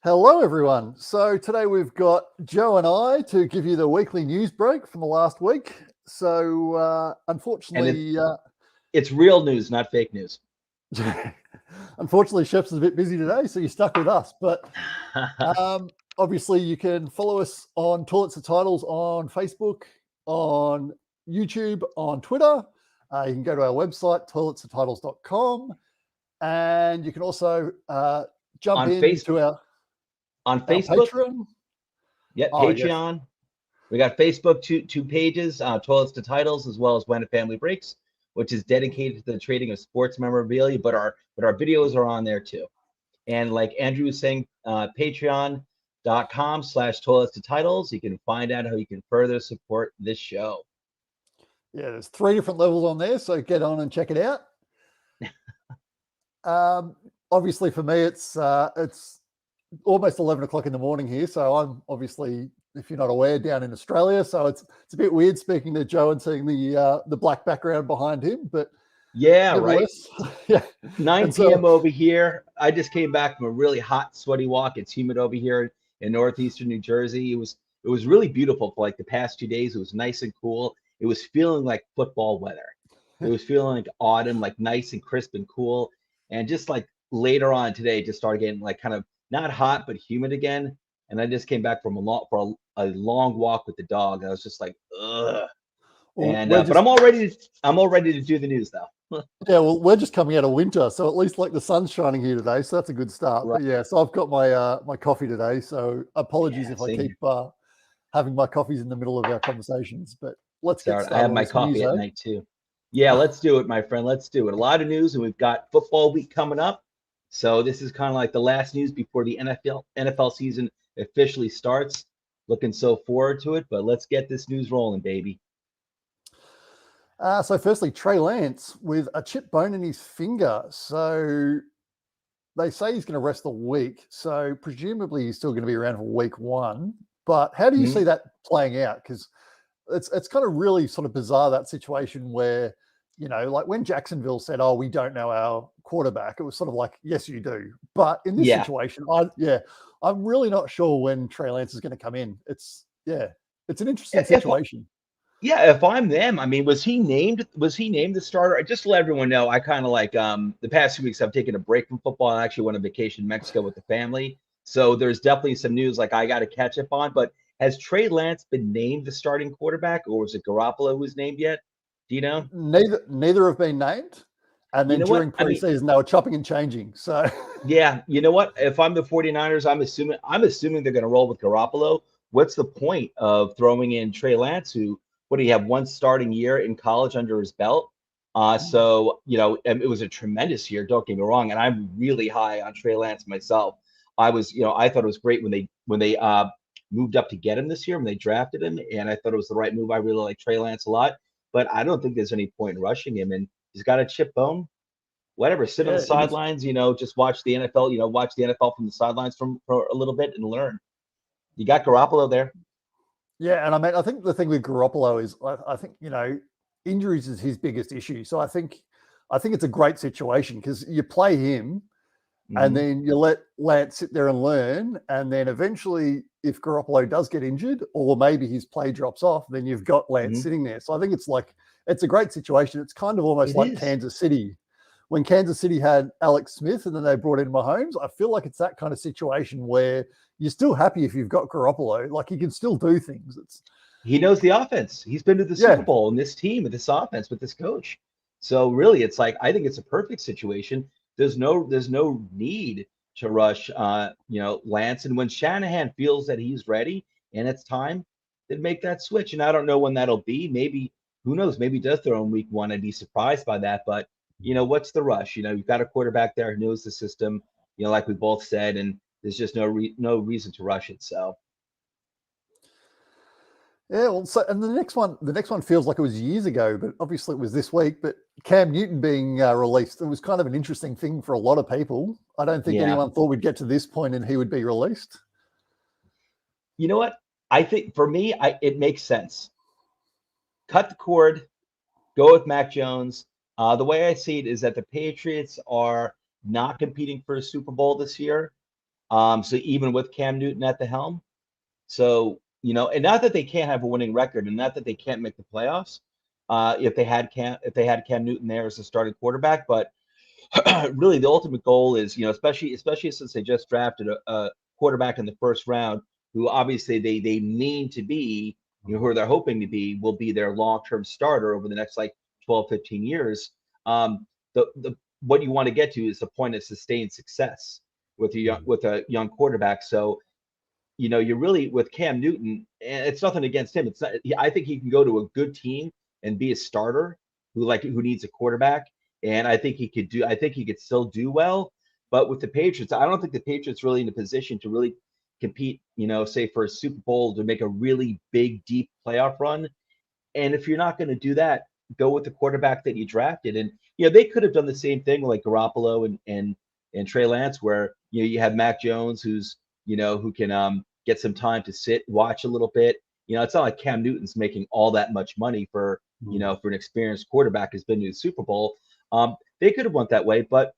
Hello, everyone. So today we've got Joe and I to give you the weekly news break from the last week. So unfortunately, It's real news, not fake news. unfortunately, Sheps is a bit busy today, so you're stuck with us. But obviously, you can follow us on Toilets and Titles on Facebook, on YouTube, on Twitter. You can go to our website, toiletsandtitles.com, and you can also jump on into our Facebook. Patreon. Yeah, Oh, Patreon. yes. We got Facebook two pages, Toilets to Titles, as well as When a Family Breaks, which is dedicated to the trading of sports memorabilia. But our videos are on there too. And like Andrew was saying, patreon.com/toilets to titles. You can find out how you can further support this show. Yeah, there's 3 different levels on there, so get on and check it out. Obviously, for me, it's almost 11 o'clock in the morning here, so I'm obviously, if you're not aware, down in Australia. So it's a bit weird speaking to Joe and seeing the black background behind him, but yeah, right. Yeah, 9 p.m. over here. I just came back from a really hot, sweaty walk. It's humid over here in northeastern New Jersey. It was really beautiful for like the past 2 days. It was nice and cool. It was feeling like football weather. It was feeling like autumn, like nice and crisp and cool. And just like later on today, just started getting like kind of not hot but humid again. And I just came back from a long walk with the dog. I was just like, ugh. And but I'm all ready to do the news though. Yeah, well, we're just coming out of winter, so at least like the sun's shining here today, so that's a good start. Right. But yeah, so I've got my my coffee today, so apologies if I keep having my coffees in the middle of our conversations. But let's get started. I have my coffee at night too. Yeah, let's do it, my friend. Let's do it. A lot of news, and we've got football week coming up. So this is kind of like the last news before the NFL season officially starts. Looking so forward to it, but let's get this news rolling, baby. So firstly, Trey Lance with a chip bone in his finger. So they say he's going to rest a week. So presumably he's still going to be around for week 1. But how do you see that playing out? Because it's kind of really sort of bizarre, that situation where, you know, like when Jacksonville said, "Oh, we don't know our quarterback," it was sort of like, "Yes, you do." But in this situation, I'm really not sure when Trey Lance is going to come in. It's an interesting situation. If I'm them, I mean, was he named the starter? Just to let everyone know, I kind of like the past 2 weeks I've taken a break from football. I actually went on vacation in Mexico with the family. So there's definitely some news like I got to catch up on. But has Trey Lance been named the starting quarterback, or was it Garoppolo who's named yet? Do you know? Neither have been named. And then during preseason, they were chopping and changing. So yeah, you know what? If I'm the 49ers, I'm assuming they're going to roll with Garoppolo. What's the point of throwing in Trey Lance, who what do you have, one starting year in college under his belt? So, you know, it was a tremendous year, don't get me wrong. And I'm really high on Trey Lance myself. I thought it was great when they moved up to get him this year, when they drafted him. And I thought it was the right move. I really like Trey Lance a lot, but I don't think there's any point in rushing him. And he's got a chip bone. Whatever, sit on the sidelines, you know, just watch the NFL, watch the NFL from the sidelines for a little bit and learn. You got Garoppolo there. Yeah, and I mean, I think the thing with Garoppolo is, I think, you know, injuries is his biggest issue. So I think it's a great situation because you play him, and then you let Lance sit there and learn, and then eventually, if Garoppolo does get injured, or maybe his play drops off, then you've got Lance sitting there. So I think it's a great situation. It's kind of almost like Kansas City. When Kansas City had Alex Smith and then they brought in Mahomes, I feel like it's that kind of situation where you're still happy if you've got Garoppolo. Like, he can still do things. He knows the offense. He's been to the Super Bowl in this team, with this offense, with this coach. So really, it's like, I think it's a perfect situation. There's no need to rush, Lance. And when Shanahan feels that he's ready and it's time, then make that switch. And I don't know when that'll be. Maybe, who knows? Maybe he does throw in week 1. I'd be surprised by that. But what's the rush? You've got a quarterback there who knows the system, like we both said, and there's just no reason to rush it. So. Yeah, well, and the next one feels like it was years ago, but obviously it was this week. But Cam Newton being released, it was kind of an interesting thing for a lot of people. I don't think anyone thought we'd get to this point and he would be released. You know what? I think for me, it makes sense. Cut the cord, go with Mac Jones. The way I see it is that the Patriots are not competing for a Super Bowl this year. So even with Cam Newton at the helm, so and not that they can't have a winning record, and not that they can't make the playoffs, if they had Cam Newton there as a starting quarterback, but really the ultimate goal is, especially since they just drafted a quarterback in the first round, who obviously they mean to be, who they're hoping to be, will be their long-term starter over the next like 12, 15 years. The what you want to get to is the point of sustained success with a young quarterback. So you're really with Cam Newton, and it's nothing against him. It's not, I think he can go to a good team and be a starter who needs a quarterback. And I think he could still do well. But with the Patriots, I don't think the Patriots really in a position to really compete, say for a Super Bowl, to make a really big, deep playoff run. And if you're not going to do that, go with the quarterback that you drafted. And they could have done the same thing like Garoppolo and Trey Lance, where you have Mac Jones, who's who can get some time to sit, watch a little bit. It's not like Cam Newton's making all that much money for for an experienced quarterback who's been to the Super Bowl. They could have went that way, but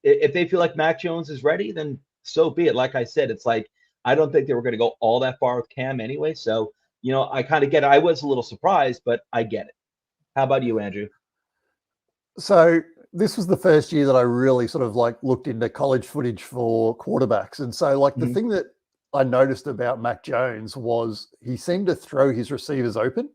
if they feel like Mac Jones is ready, then so be it. Like I said, it's like I don't think they were going to go all that far with Cam anyway. So I kind of get it. I was a little surprised, but I get it. How about you, Andrew? So this was the first year that I really sort of like looked into college footage for quarterbacks. And so like the thing that I noticed about Mac Jones was he seemed to throw his receivers open.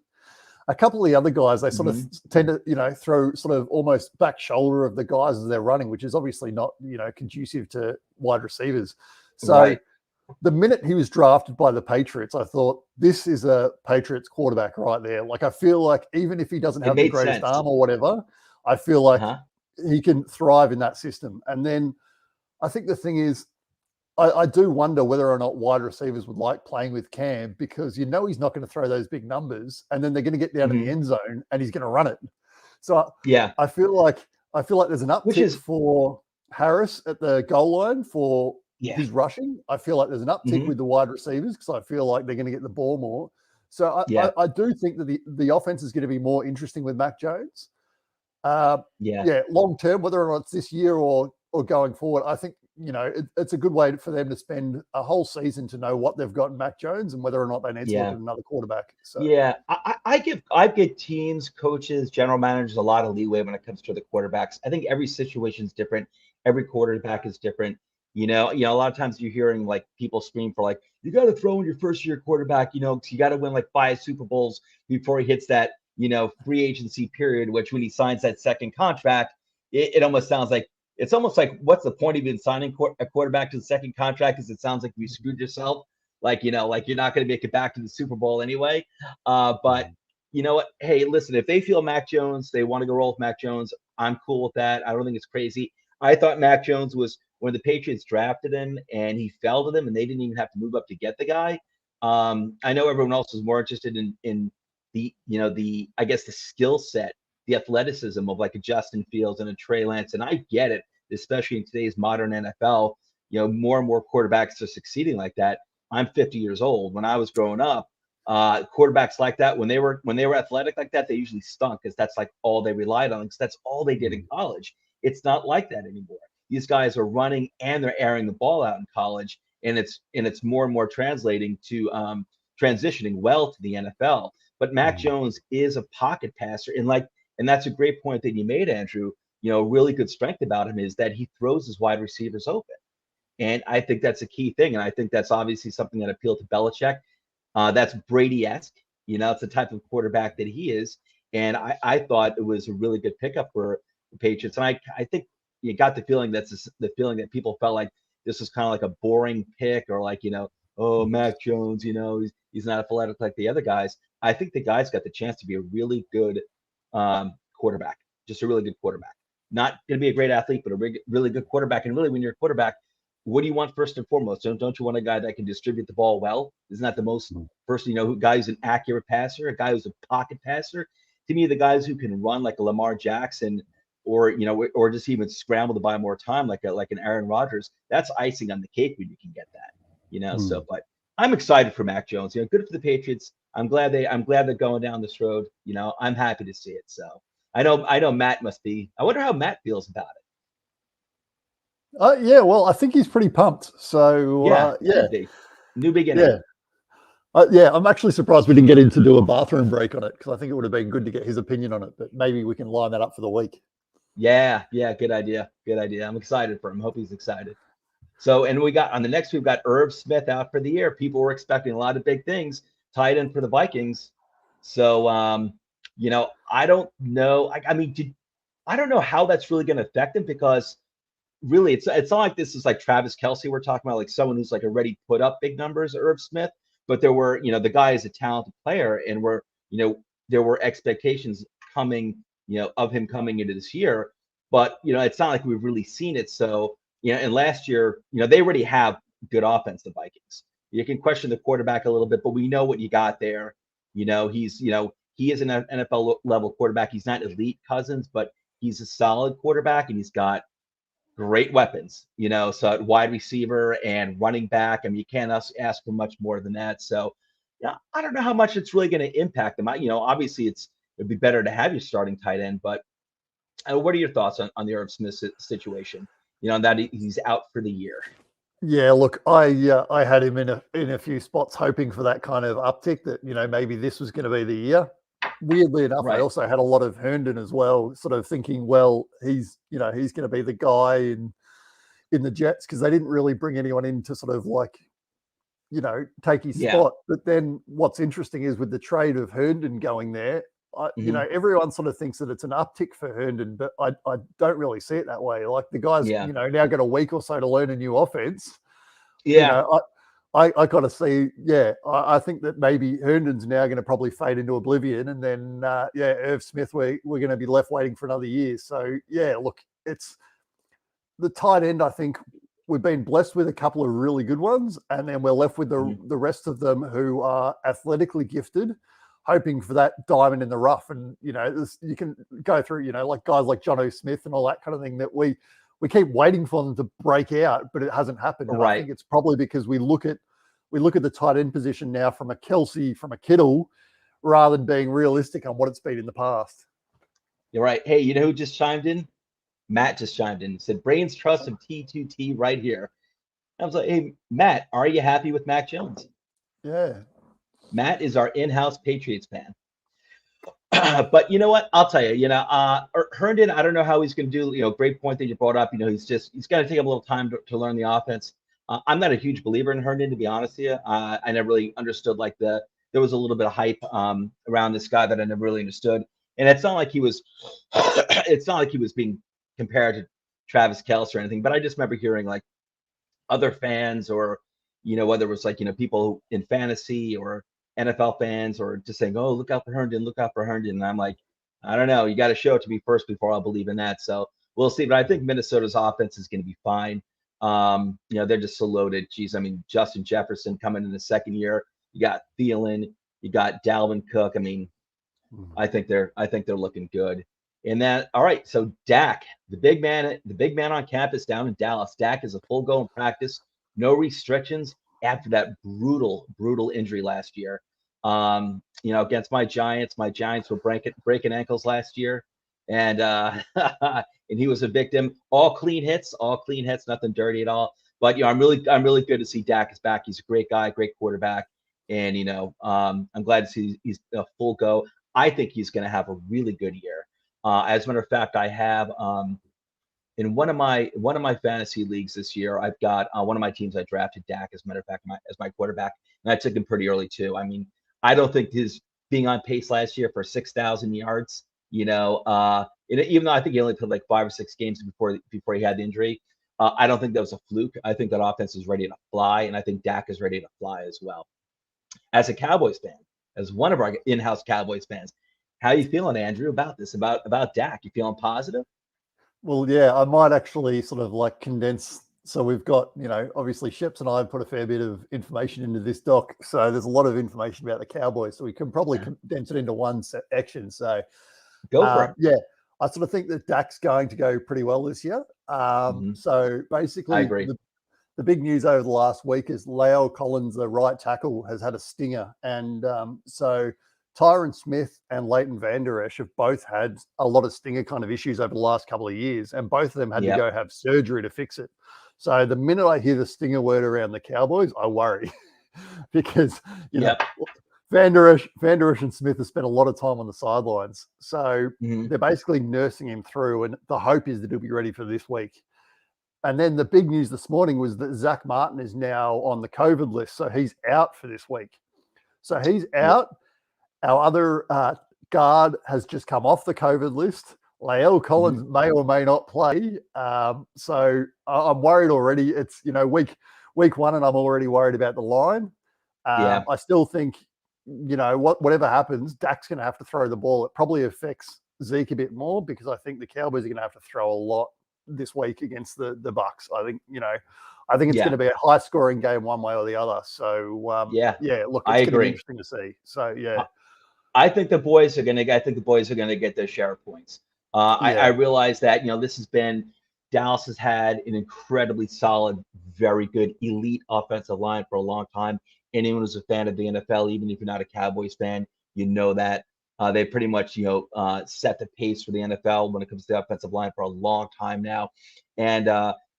A couple of the other guys, they sort of tend to, throw sort of almost back shoulder of the guys as they're running, which is obviously not, conducive to wide receivers. So the minute he was drafted by the Patriots, I thought this is a Patriots quarterback right there. Like, I feel like even if he doesn't have the greatest arm or whatever, I feel like he can thrive in that system. And then I think the thing is, I do wonder whether or not wide receivers would like playing with Cam, because he's not going to throw those big numbers, and then they're going to get down in the end zone and he's going to run it. So I feel like there's an uptick for Harris at the goal line for his rushing. I feel like there's an uptick with the wide receivers, because I feel like they're going to get the ball more. So I do think that the offense is going to be more interesting with Mac Jones. Long term, whether or not it's this year or going forward, I think it's a good way for them to spend a whole season to know what they've got in Mac Jones and whether or not they need to look at another quarterback. So I give teams, coaches, general managers a lot of leeway when it comes to the quarterbacks. I think every situation is different. Every quarterback is different. A lot of times you're hearing like people scream for like, you got to throw in your first year quarterback, because you got to win like 5 Super Bowls before he hits that free agency period, which when he signs that second contract, it almost sounds like it's almost like, what's the point of even signing a quarterback to the second contract? Because it sounds like you screwed yourself. Like, like you're not going to make it back to the Super Bowl anyway. But you know what? Hey, listen, if they feel Mac Jones, they want to go roll with Mac Jones, I'm cool with that. I don't think it's crazy. I thought Mac Jones was, when the Patriots drafted him and he fell to them and they didn't even have to move up to get the guy. I know everyone else was more interested in the I guess the skill set, the athleticism of like a Justin Fields and a Trey Lance. And I get it, especially in today's modern NFL, more and more quarterbacks are succeeding like that. I'm 50 years old. When I was growing up, quarterbacks like that, when they were athletic like that, they usually stunk, because that's like all they relied on, because that's all they did in college. It's not like that anymore. These guys are running and they're airing the ball out in college, and it's more and more translating to transitioning well to the NFL. But Mac Jones is a pocket passer, and that's a great point that you made, Andrew. Really good strength about him is that he throws his wide receivers open. And I think that's a key thing. And I think that's obviously something that appealed to Belichick. That's Brady-esque. It's the type of quarterback that he is. And I thought it was a really good pickup for the Patriots. And I think you got the feeling the feeling that people felt like this was kind of like a boring pick, or like, oh, Mac Jones, he's not athletic like the other guys. I think the guy's got the chance to be a really good quarterback, just a really good quarterback. Not going to be a great athlete, but a really good quarterback. And really, when you're a quarterback, what do you want first and foremost? Don't you want a guy that can distribute the ball well? Isn't that the most first, guy who's an accurate passer, a guy who's a pocket passer? To me, the guys who can run like a Lamar Jackson, or just even scramble to buy more time like an Aaron Rodgers, that's icing on the cake when you can get that. So, but I'm excited for Mac Jones. Good for the Patriots. I'm glad they're going down this road. I'm happy to see it. So I know Matt must be. I wonder how Matt feels about it. Yeah, well, I think he's pretty pumped. So Yeah, yeah, should be. New beginning. yeah. Yeah, I'm actually surprised we didn't get him to do a bathroom break on it because I think it would have been good to get his opinion on it. But maybe we can line that up for the week. Yeah, good idea. Good idea. I'm excited for him. Hope he's excited. So, and we got on the next, we've got Irv Smith out for the year. People were expecting a lot of big things, tight end for the Vikings. So, I don't know. I mean, I don't know how that's really going to affect him because really, it's not like this is like Travis Kelce we're talking about, like someone who's like already put up big numbers, Irv Smith. But there were, the guy is a talented player, and there were expectations coming, of him coming into this year. But it's not like we've really seen it. So, and last year, they already have good offense, the Vikings. You can question the quarterback a little bit, but we know what you got there. He is an NFL level quarterback. He's not elite Cousins, but he's a solid quarterback, and he's got great weapons, so at wide receiver and running back. I mean, you can't ask for much more than that. So, yeah, I don't know how much it's really going to impact them. Obviously it'd be better to have your starting tight end, but what are your thoughts on the Irv Smith situation? That he's out for the year. Yeah, look, I had him in a few spots hoping for that kind of uptick that maybe this was going to be the year. Weirdly enough, I Right. also had a lot of Herndon as well, sort of thinking, well, he's going to be the guy in the Jets because they didn't really bring anyone in to sort of like take his Yeah. spot. But then what's interesting is with the trade of Herndon going there, Mhm. everyone sort of thinks that it's an uptick for Herndon, but I don't really see it that way. Like the guy's, Yeah. now got a week or so to learn a new offense. Yeah. I got to see, I think that maybe Herndon's now going to probably fade into oblivion, and then Irv Smith, we're going to be left waiting for another year. So yeah, look, it's the tight end. I think we've been blessed with a couple of really good ones, and then we're left with the rest of them who are athletically gifted, hoping for that diamond in the rough. And you can go through, like guys like Jono Smith and all that kind of thing that we keep waiting for them to break out, but it hasn't happened. And I Right. think it's probably because we look at the tight end position now from a Kelce, from a Kittle, rather than being realistic on what it's been in the past. You're right. Hey, you know who just chimed in? Matt just chimed in and said, Brains Trust of T2T right here. I was like, hey, Matt, are you happy with Mac Jones? Yeah. Matt is our in-house Patriots fan. But you know what? I'll tell you, Herndon, I don't know how he's going to do, great point that you brought up. He's going to take a little time to learn the offense. I'm not a huge believer in Herndon, to be honest with you. I never really understood there was a little bit of hype around this guy that I never really understood. And it's not like he was being compared to Travis Kelce or anything, but I just remember hearing like other fans or, whether it was people in fantasy or NFL fans or just saying, oh, look out for Herndon, look out for Herndon. And I'm like, I don't know. You got to show it to me first before I'll believe in that. So we'll see. But I think Minnesota's offense is going to be fine. They're just so loaded. Geez, I mean, Justin Jefferson coming in the second year. You got Thielen, you got Dalvin Cook. I mean, I think they're looking good. And that, all right. So Dak, the big man on campus down in Dallas. Dak is a full go in practice, no restrictions after that brutal injury last year. Against my Giants were breaking ankles last year, and and he was a victim. All clean hits, nothing dirty at all. But I'm really good to see Dak is back. He's a great guy, great quarterback, and I'm glad to see he's a full go. I think he's going to have a really good year. As a matter of fact, I have in one of my fantasy leagues this year, I've got one of my teams I drafted Dak as a matter of fact as my quarterback, and I took him pretty early too. I mean, I don't think his being on pace last year for 6,000 yards, even though I think he only played like 5 or 6 games before he had the injury, I don't think that was a fluke. I think that offense is ready to fly, and I think Dak is ready to fly as well. As a Cowboys fan, as one of our in-house Cowboys fans, how you feeling, Andrew, about this, about Dak? You feeling positive? Well, yeah, I might actually sort of like condense. So we've got, obviously Sheps and I have put a fair bit of information into this doc. So there's a lot of information about the Cowboys. So we can probably condense it into one section. So Go for it. yeah, I sort of think that Dak's going to go pretty well this year. So basically, I agree. The big news over the last week is La'el Collins, the right tackle, has had a stinger. And so Tyron Smith and Leighton Vander Esch have both had a lot of stinger kind of issues over the last couple of years, and both of them had to go have surgery to fix it. So the minute I hear the stinger word around the Cowboys, I worry because, you know, Vander Esch and Smith have spent a lot of time on the sidelines. So they're basically nursing him through, and the hope is that he'll be ready for this week. And then the big news this morning was that Zach Martin is now on the COVID list, so he's out for this week. So he's out. Our other guard has just come off the COVID list. Lael Collins may or may not play. So I'm worried already. It's, you know, week one, and I'm already worried about the line. I still think, you know, whatever happens, Dak's going to have to throw the ball. It probably affects Zeke a bit more because I think the Cowboys are going to have to throw a lot this week against the Bucs. I think, you know, it's going to be a high scoring game one way or the other. So look, it's going to be interesting to see. So I think the boys are going to get their share of points. I realize that, you know, Dallas has had an incredibly solid, very good, elite offensive line for a long time. Anyone who's a fan of the NFL, even if you're not a Cowboys fan, you know that they pretty much, you know, set the pace for the NFL when it comes to the offensive line for a long time now. And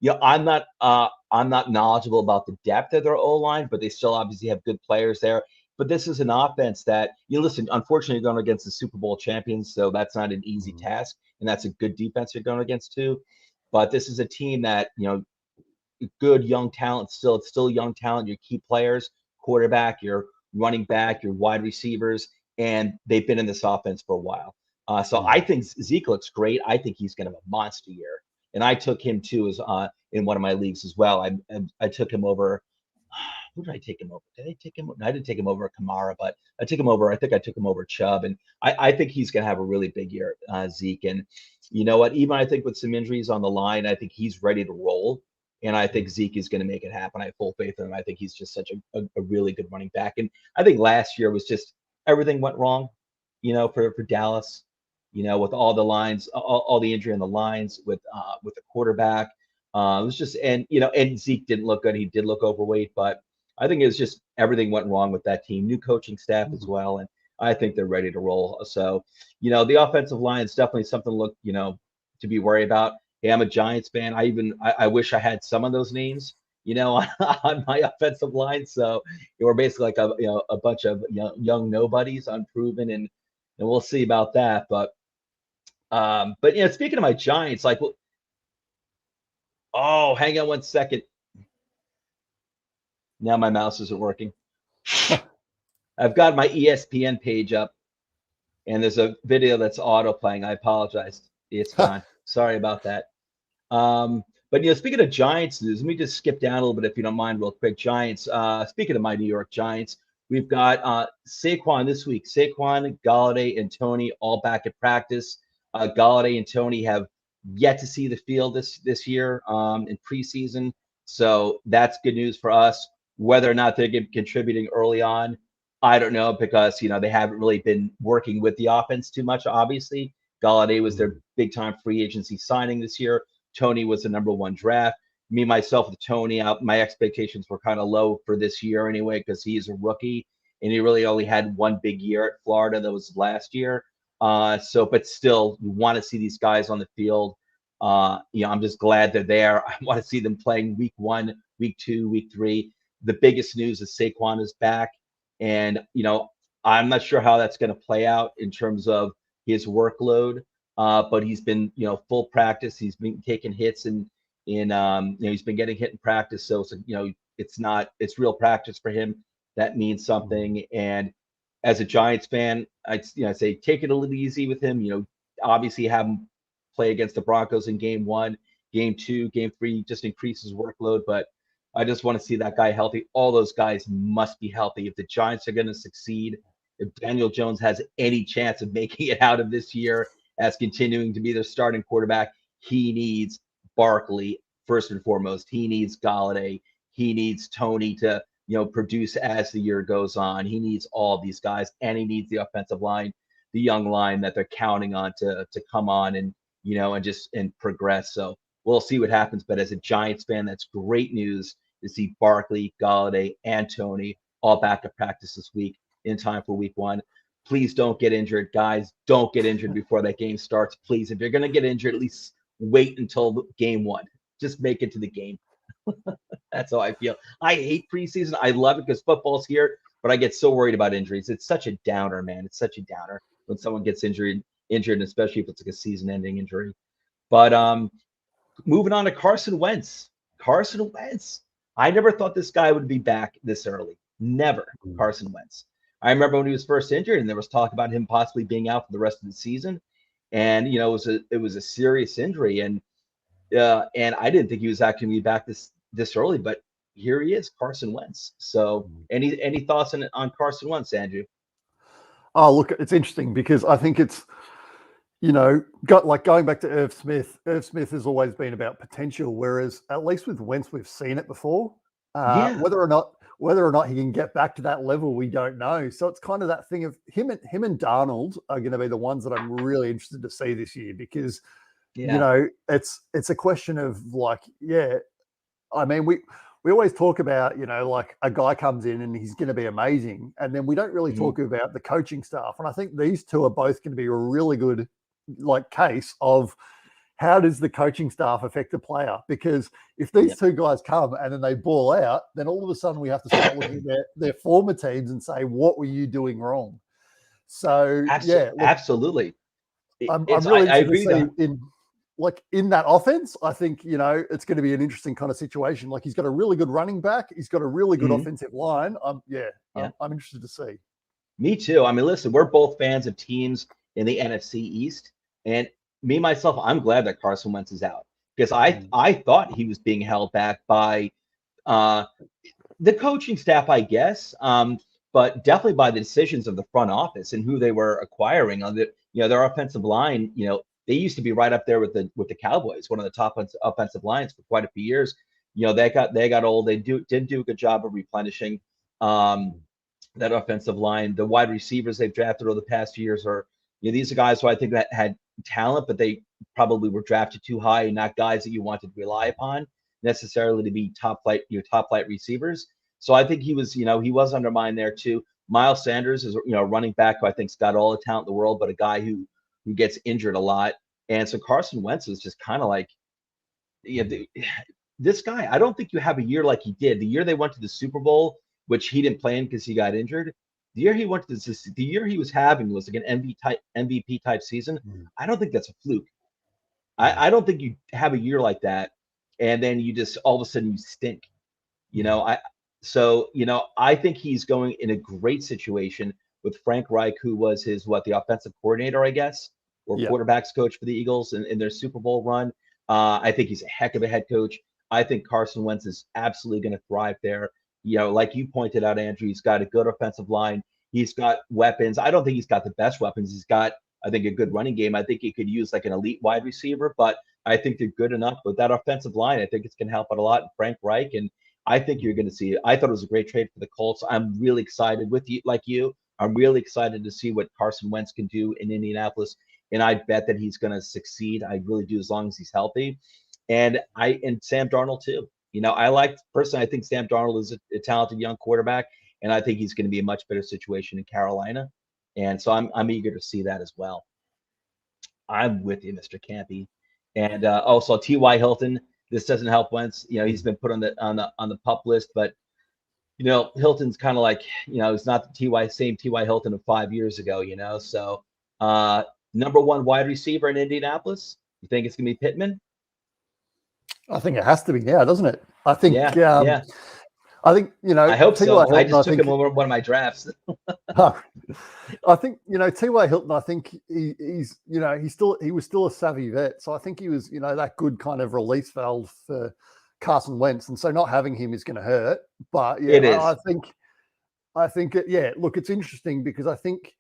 you know, I'm not knowledgeable about the depth of their O-line, but they still obviously have good players there. But this is an offense that, you know, listen, unfortunately, you're going against the Super Bowl champions, so that's not an easy task, and that's a good defense you're going against too. But this is a team that, you know, good young talent, it's still young talent, your key players, quarterback, your running back, your wide receivers, and they've been in this offense for a while. So I think Zeke looks great. I think he's going to have a monster year. And I took him too as in one of my leagues as well. I took him over. Who did I take him over? Did I take him? I didn't take him over Kamara, but I took him over. I think I took him over Chubb, and I think he's going to have a really big year, Zeke. And you know what? Even I think with some injuries on the line, I think he's ready to roll. And I think Zeke is going to make it happen. I have full faith in him. I think he's just such a really good running back. And I think last year was just everything went wrong, you know, for Dallas, you know, with all the lines, all the injury on the lines with the quarterback. It was just, and you know, and Zeke didn't look good. He did look overweight, but I think it was just everything went wrong with that team. New coaching staff as well, and I think they're ready to roll. So, you know, the offensive line is definitely something to look, you know, to be worried about. Hey, I'm a Giants fan. I wish I had some of those names, you know, on my offensive line. So we're basically like a bunch of young nobodies, unproven, and we'll see about that. But you know, speaking of my Giants, like, oh, hang on one second. Now my mouse isn't working. I've got my ESPN page up, and there's a video that's auto playing. I apologize. It's gone. Sorry about that. But you know, speaking of Giants news, let me just skip down a little bit if you don't mind, real quick. Giants. Speaking of my New York Giants, we've got Saquon this week. Saquon, Galladay, and Tony all back at practice. Galladay and Tony have yet to see the field this year in preseason, so that's good news for us. Whether or not they're contributing early on, I don't know, because you know they haven't really been working with the offense too much. Obviously, Galladay was their big time free agency signing this year. Tony was the #1 draft. Me, myself, with Tony, my expectations were kind of low for this year anyway, because he's a rookie and he really only had one big year at Florida. That was last year. But still, you want to see these guys on the field. You know, I'm just glad they're there. I want to see them playing week 1, week 2, week 3. The biggest news is Saquon is back. And, you know, I'm not sure how that's going to play out in terms of his workload. But he's been, you know, full practice. He's been taking hits and you know, he's been getting hit in practice. So, you know, it's real practice for him. That means something. And as a Giants fan, I'd say take it a little easy with him. You know, obviously have him play against the Broncos in game 1, game 2, game 3, just increase his workload. But I just want to see that guy healthy. All those guys must be healthy. If the Giants are going to succeed, if Daniel Jones has any chance of making it out of this year as continuing to be their starting quarterback, he needs Barkley first and foremost. He needs Galladay. He needs Tony to, you know, produce as the year goes on. He needs all these guys, and he needs the offensive line, the young line that they're counting on to come on and, you know, and progress. So we'll see what happens. But as a Giants fan, that's great news to see Barkley, Galladay, and Tony all back to practice this week in time for week 1. please don't get injured, guys. Don't get injured before that game starts, please. If you're going to get injured, at least wait until game one. Just make it to the game. That's how I feel. I hate preseason. I love it because football's here, but I get so worried about injuries. It's such a downer, man. It's such a downer when someone gets injured, and especially if it's like a season-ending injury. But moving on to Carson Wentz. Carson Wentz. I never thought this guy would be back this early. Never. Carson Wentz. I remember when he was first injured, and there was talk about him possibly being out for the rest of the season. And it was a serious injury, and I didn't think he was actually going to be back this early, but here he is, Carson Wentz. So, any thoughts on Carson Wentz, Andrew? Oh, look, it's interesting because I think it's, going back to Irv Smith. Irv Smith has always been about potential, whereas at least with Wentz, we've seen it before. Whether or not he can get back to that level, we don't know. So it's kind of that thing of him and Darnold are going to be the ones that I'm really interested to see this year because, it's a question of I mean, we always talk about, like a guy comes in and he's going to be amazing. And then we don't really talk about the coaching staff. And I think these two are both going to be a really good case of how does the coaching staff affect a player? Because if these two guys come and then they ball out, then all of a sudden we have to start looking at their former teams and say, what were you doing wrong? So, absolutely. I'm really interested to see in that offense. I think, it's going to be an interesting kind of situation. Like he's got a really good running back. He's got a really good offensive line. I'm interested to see. Me too. I mean, listen, we're both fans of teams in the NFC East, and me, myself, I'm glad that Carson Wentz is out because I thought he was being held back by the coaching staff, I guess, but definitely by the decisions of the front office and who they were acquiring. On their offensive line, they used to be right up there with the Cowboys, one of the top offensive lines for quite a few years. They got old. They didn't do a good job of replenishing that offensive line. The wide receivers they've drafted over the past few years are, these are guys who I think that had talent, but they probably were drafted too high and not guys that you wanted to rely upon necessarily to be top flight receivers. So I think he was undermined there too. Miles Sanders is running back who I think's got all the talent in the world, but a guy who gets injured a lot. And so Carson Wentz is just kind of like, this guy, I don't think you have a year like he did. The year they went to the Super Bowl, which he didn't play in because he got injured. The year he went to the year he was having was like an MVP type season. I don't think that's a fluke. I don't think you have a year like that, and then you just all of a sudden you stink. I think he's going in a great situation with Frank Reich, who was the offensive coordinator, I guess, or quarterbacks coach for the Eagles in their Super Bowl run. I think he's a heck of a head coach. I think Carson Wentz is absolutely going to thrive there. Like you pointed out, Andrew, he's got a good offensive line. He's got weapons. I don't think he's got the best weapons. He's got, I think, a good running game. I think he could use like an elite wide receiver, but I think they're good enough with that offensive line. I think it's going to help out a lot. Frank Reich, and I think you're going to see it. I thought it was a great trade for the Colts. I'm really excited with you, like you. I'm really excited to see what Carson Wentz can do in Indianapolis, and I bet that he's going to succeed. I really do, as long as he's healthy. And Sam Darnold too. I think Sam Darnold is a talented young quarterback, and I think he's going to be a much better situation in Carolina. And so I'm eager to see that as well. I'm with you, Mr. Campy. And also T.Y. Hilton. This doesn't help Wentz. He's been put on the PUP list, but Hilton's kind of like, he's not the same T.Y. Hilton of 5 years ago. So number one wide receiver in Indianapolis. You think it's going to be Pittman? I think it has to be now, doesn't it? I think. Yeah. I think I hope so. Hilton, I just took him over one of my drafts. I think T.Y. Hilton. I think he was still a savvy vet, so I think he was that good kind of release valve for Carson Wentz, and so not having him is going to hurt. But yeah, it is. I think look, it's interesting because I think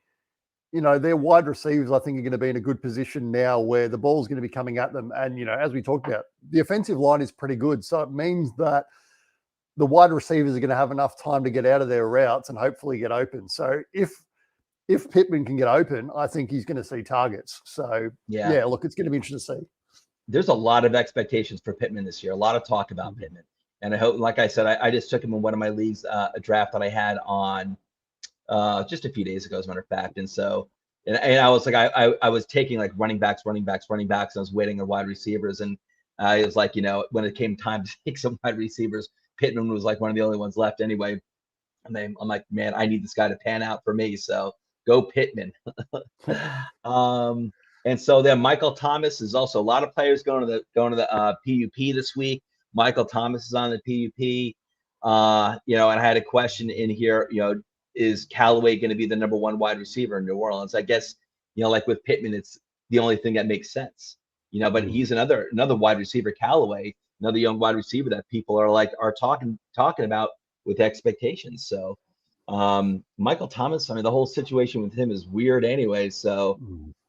their wide receivers, I think, are going to be in a good position now where the ball's going to be coming at them. And, as we talked about, the offensive line is pretty good. So it means that the wide receivers are going to have enough time to get out of their routes and hopefully get open. So if Pittman can get open, I think he's going to see targets. So, look, it's going to be interesting to see. There's a lot of expectations for Pittman this year, a lot of talk about Pittman. And I hope, like I said, I just took him in one of my leagues, a draft that I had on just a few days ago, as a matter of fact. And so, and I was like, I was taking like running backs. And I was waiting on wide receivers. And I was like, when it came time to take some wide receivers, Pittman was like one of the only ones left anyway. And then I'm like, man, I need this guy to pan out for me. So go Pittman. And so then Michael Thomas is also a lot of players going to the PUP this week. Michael Thomas is on the PUP. And I had a question in here, is Callaway going to be the number one wide receiver in New Orleans? I guess, like with Pittman, it's the only thing that makes sense, but he's another wide receiver, Callaway, another young wide receiver that people are talking about with expectations. So Michael Thomas, I mean, the whole situation with him is weird anyway. So,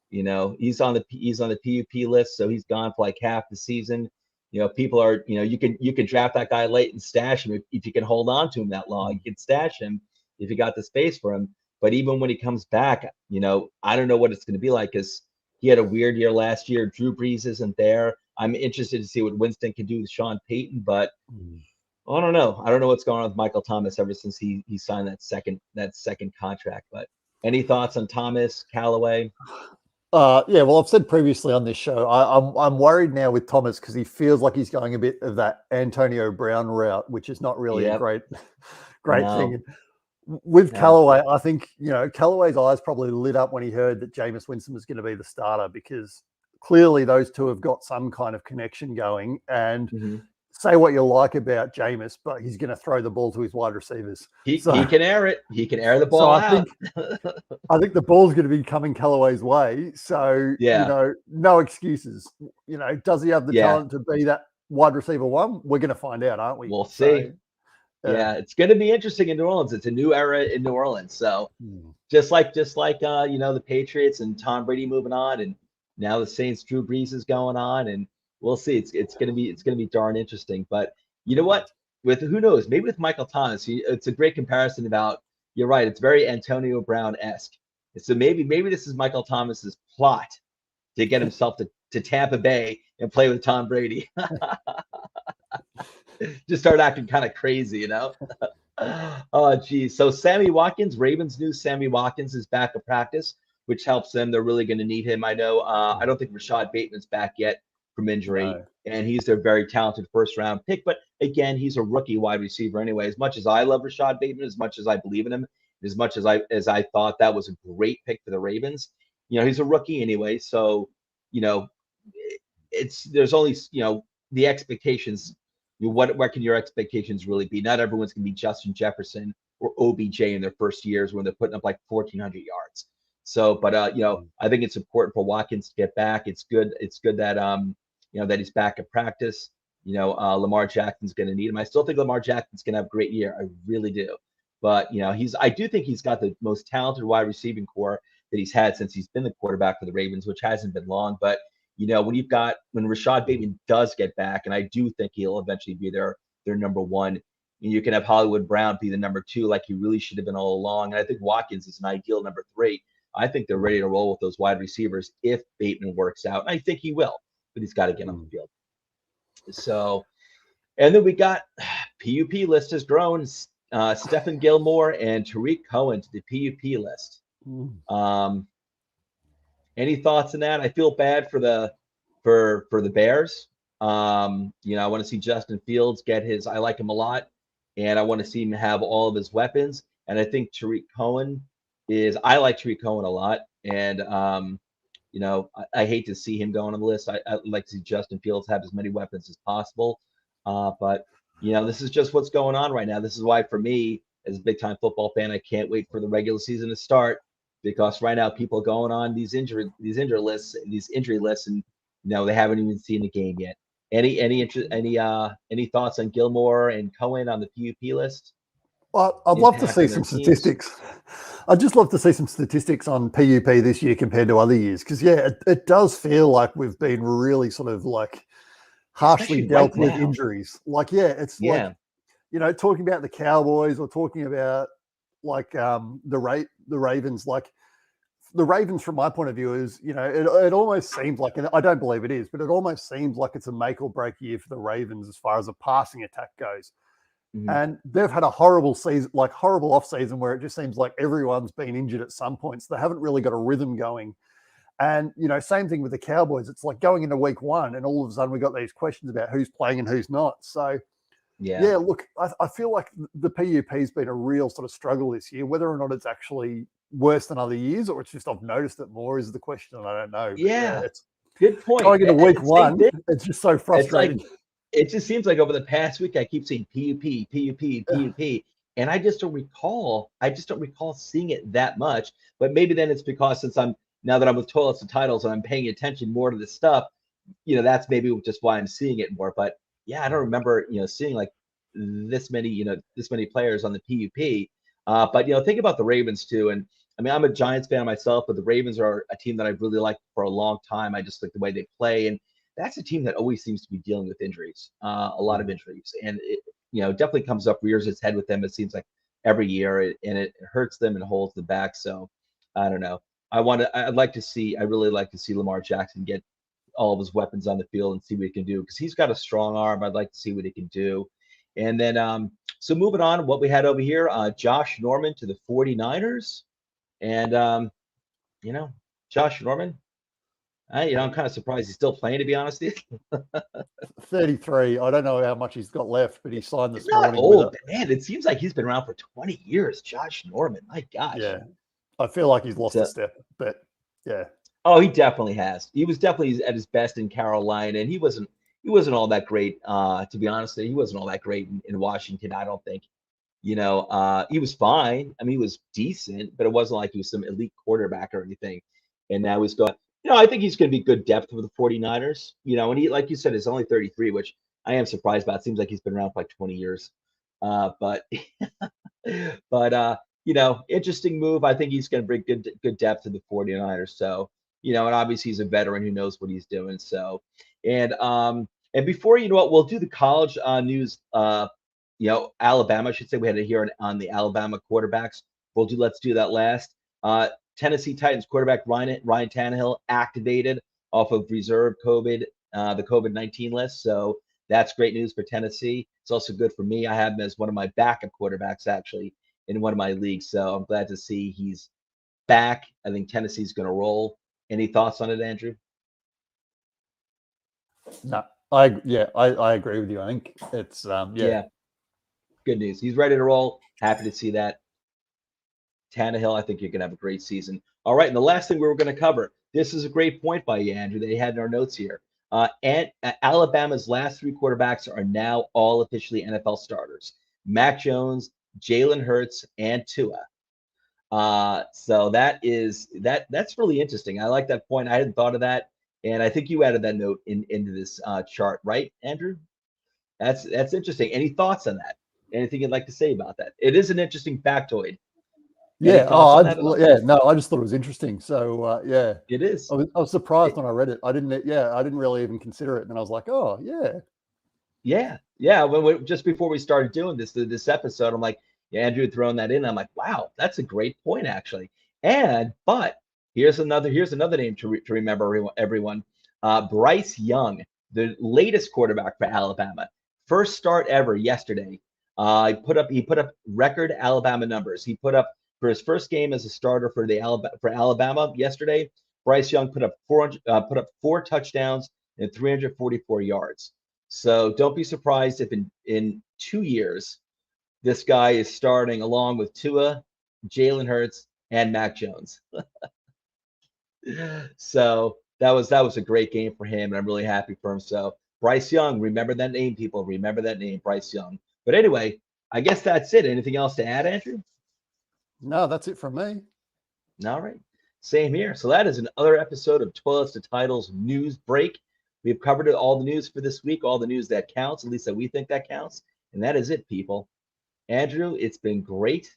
he's on the PUP list. So he's gone for like half the season. People are, you can draft that guy late and stash him if you can hold on to him that long. You can stash him if you got the space for him. But even when he comes back, I don't know what it's going to be like, because he had a weird year last year. Drew Brees isn't there. I'm interested to see what Winston can do with Sean Payton, but I don't know. I don't know what's going on with Michael Thomas ever since he signed that second contract. But any thoughts on Thomas, Callaway? Yeah, well, I've said previously on this show, I'm worried now with Thomas because he feels like he's going a bit of that Antonio Brown route, which is not really a great thing. And with Callaway, I think, Callaway's eyes probably lit up when he heard that Jameis Winston was going to be the starter, because clearly those two have got some kind of connection going. And say what you like about Jameis, but he's going to throw the ball to his wide receivers. He can air it. He can air the ball out. I think the ball's going to be coming Callaway's way. So, no excuses. Does he have the talent to be that wide receiver one? We're going to find out, aren't we? We'll see. It's going to be interesting in New Orleans. It's a new era in New Orleans. So just like the Patriots and Tom Brady moving on, and now the Saints, Drew Brees is going on, and we'll see. It's going to be darn interesting. But you know what? With who knows? Maybe with Michael Thomas, it's a great comparison about. You're right. It's very Antonio Brown-esque. So maybe this is Michael Thomas's plot to get himself to Tampa Bay and play with Tom Brady. Just start acting kind of crazy, Oh, geez. So Sammy Watkins, Ravens news. Sammy Watkins is back at practice, which helps them. They're really going to need him. I know. I don't think Rashad Bateman's back yet from injury, and he's their very talented first-round pick. But again, he's a rookie wide receiver anyway. As much as I love Rashad Bateman, as much as I believe in him, as much as I thought that was a great pick for the Ravens, he's a rookie anyway. So, there's only the expectations. What can your expectations really be? Not everyone's going to be Justin Jefferson or OBJ in their first years when they're putting up like 1,400 yards. So, but I think it's important for Watkins to get back. It's good that that he's back at practice. Lamar Jackson's going to need him. I still think Lamar Jackson's going to have a great year. I really do. But I do think he's got the most talented wide receiving core that he's had since he's been the quarterback for the Ravens, which hasn't been long. But when Rashad Bateman does get back, and I do think he'll eventually be their number one, and you can have Hollywood Brown be the number two, like he really should have been all along. And I think Watkins is an ideal number three. I think they're ready to roll with those wide receivers if Bateman works out. And I think he will, but he's got to get on the field. So, and then we got PUP list has grown. Stephen Gilmore and Tariq Cohen to the PUP list. Any thoughts on that? I feel bad for the Bears. I want to see Justin Fields get his. I like him a lot, and I want to see him have all of his weapons. And I think Tariq Cohen I like Tariq Cohen a lot, and I hate to see him go on the list. I like to see Justin Fields have as many weapons as possible. But this is just what's going on right now. This is why, for me, as a big-time football fan, I can't wait for the regular season to start, because right now people are going on these injury lists, and they haven't even seen a game yet. Any thoughts on Gilmore and Cohen on the PUP list? Well, I'd love to see some statistics. I'd just love to see some statistics on PUP this year compared to other years, because it does feel like we've been really sort of like harshly dealt with injuries. Like, like, talking about the Cowboys or talking about like the Ravens, like the Ravens from my point of view is, it almost seems like, and I don't believe it is, but it almost seems like it's a make or break year for the Ravens as far as a passing attack goes. And they've had a horrible season, like horrible off season, where it just seems like everyone's been injured at some point. So they haven't really got a rhythm going. And, same thing with the Cowboys. It's like going into week one and all of a sudden we got these questions about who's playing and who's not. So, yeah, look, I feel like the PUP has been a real sort of struggle this year. Whether or not it's actually worse than other years or it's just I've noticed it more is the question. I don't know. But it's good point. Going into week one, it's just so frustrating. It just seems like over the past week, I keep saying PUP, and I just don't recall seeing it that much. But maybe then it's because now that I'm with Toilets and Titles and I'm paying attention more to this stuff, that's maybe just why I'm seeing it more. But yeah, I don't remember, seeing like this many players on the PUP. But think about the Ravens too. And I mean, I'm a Giants fan myself, but the Ravens are a team that I've really liked for a long time. I just like the way they play, and that's a team that always seems to be dealing with injuries, a lot of injuries, and it definitely comes up, rears its head with them. It seems like every year, and it hurts them and holds them back. So I don't know. I really like to see Lamar Jackson get all of his weapons on the field and see what he can do, because he's got a strong arm. I'd like to see what he can do. And then, so moving on, what we had over here, Josh Norman to the 49ers. And, Josh Norman, I'm kind of surprised he's still playing, to be honest with you. 33. I don't know how much he's got left, but he signed this morning. Old, man. It seems like he's been around for 20 years, Josh Norman. My gosh. Yeah. I feel like he's lost a step, but yeah. Oh, he definitely has. He was definitely at his best in Carolina, and he wasn't all that great, to be honest. He wasn't all that great in Washington, I don't think. He was fine. I mean, he was decent, but it wasn't like he was some elite quarterback or anything. And now he's got, I think he's going to be good depth for the 49ers, and he, like you said, is only 33, which I am surprised about. It seems like he's been around for like 20 years. But interesting move. I think he's going to bring good depth to the 49ers. So, and obviously he's a veteran who knows what he's doing. So, and before, we'll do the college news. Alabama, I should say, we had to hear on the Alabama quarterbacks. Let's do that last. Tennessee Titans quarterback Ryan Tannehill activated off of reserve the COVID-19 list. So that's great news for Tennessee. It's also good for me. I have him as one of my backup quarterbacks, actually, in one of my leagues. So I'm glad to see he's back. I think Tennessee's going to roll. Any thoughts on it, Andrew? No, I agree with you. I think it's good news. He's ready to roll. Happy to see that. Tannehill, I think you're going to have a great season. All right, and the last thing we were going to cover, this is a great point by you, Andrew. They had in our notes here. And Alabama's last three quarterbacks are now all officially NFL starters: Mac Jones, Jalen Hurts, and Tua. So that's really interesting. I like that point. I hadn't thought of that, and I think you added that note into this chart, right, Andrew? That's interesting. Any thoughts on that? Anything you'd like to say about that? It is an interesting factoid. Yeah. I just thought it was interesting. So yeah, it is. I was surprised when I read it. I didn't really even consider it. And I was like, oh yeah. When just before we started doing this episode, I'm like, Andrew had thrown that in. I'm like, wow, that's a great point, actually. But here's another name to remember, everyone. Bryce Young, the latest quarterback for Alabama, first start ever yesterday. He put up record Alabama numbers. He put up, for his first game as a starter for Alabama yesterday, Bryce Young put up 4 touchdowns and 344 yards. So don't be surprised if in 2 years this guy is starting along with Tua, Jalen Hurts, and Mac Jones. So that was a great game for him, and I'm really happy for him. So Bryce Young, remember that name, people. Remember that name, Bryce Young. But anyway, I guess that's it. Anything else to add, Andrew? No, that's it from me. All right. Same here. So that is another episode of Toilets to Titles News Break. We've covered all the news for this week, all the news that counts, at least that we think that counts. And that is it, people. Andrew, it's been great.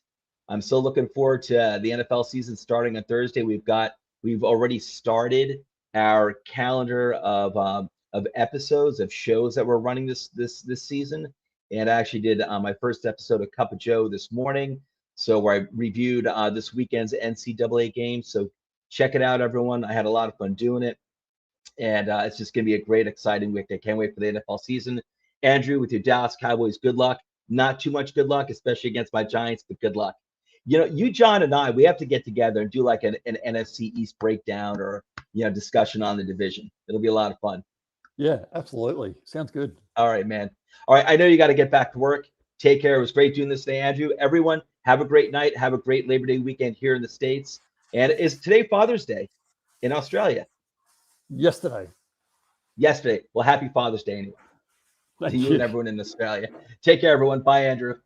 I'm so looking forward to the NFL season starting on Thursday. We've already started our calendar of episodes of shows that we're running this season. And I actually did my first episode of Cup of Joe this morning. So where I reviewed this weekend's NCAA game. So check it out, everyone. I had a lot of fun doing it. And it's just going to be a great, exciting week. I can't wait for the NFL season. Andrew, with your Dallas Cowboys, good luck. not too much good luck, especially against my Giants, but good luck. You know, you, John, and I, we have to get together and do like an NFC East breakdown or, discussion on the division. It'll be a lot of fun. Yeah, absolutely. Sounds good. All right, man. All right. I know you got to get back to work. Take care. It was great doing this today, Andrew. Everyone, have a great night. Have a great Labor Day weekend here in the States. And is today Father's Day in Australia? Yesterday. Well, happy Father's Day anyway. Thank To you you. and everyone in Australia. Take care, everyone. Bye, Andrew.